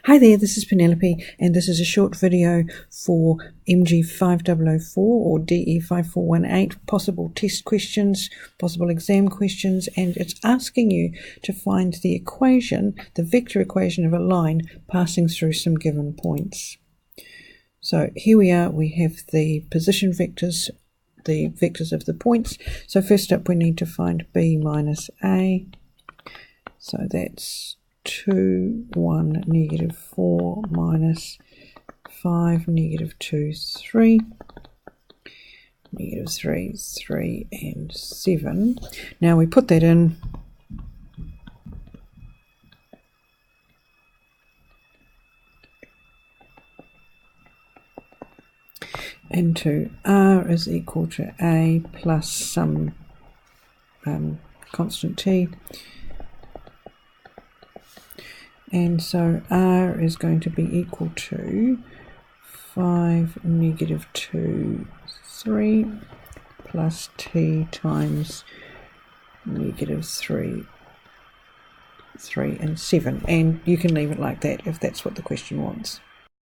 Hi there, this is Penelope, and this is a short video for MG5004 or DE5418, possible test questions, possible exam questions, and it's asking you to find the equation, the vector equation of a line passing through some given points. So here we are, we have the position vectors, the vectors of the points. So first up we need to find B minus A, so that's 2, 1, negative 4, minus 5, negative 2, 3, negative 3, 3, and 7. Now we put that in, into R is equal to A plus some constant T. And so R is going to be equal to 5, negative 2, 3, plus T times negative 3, 3, and 7. And you can leave it like that if that's what the question wants.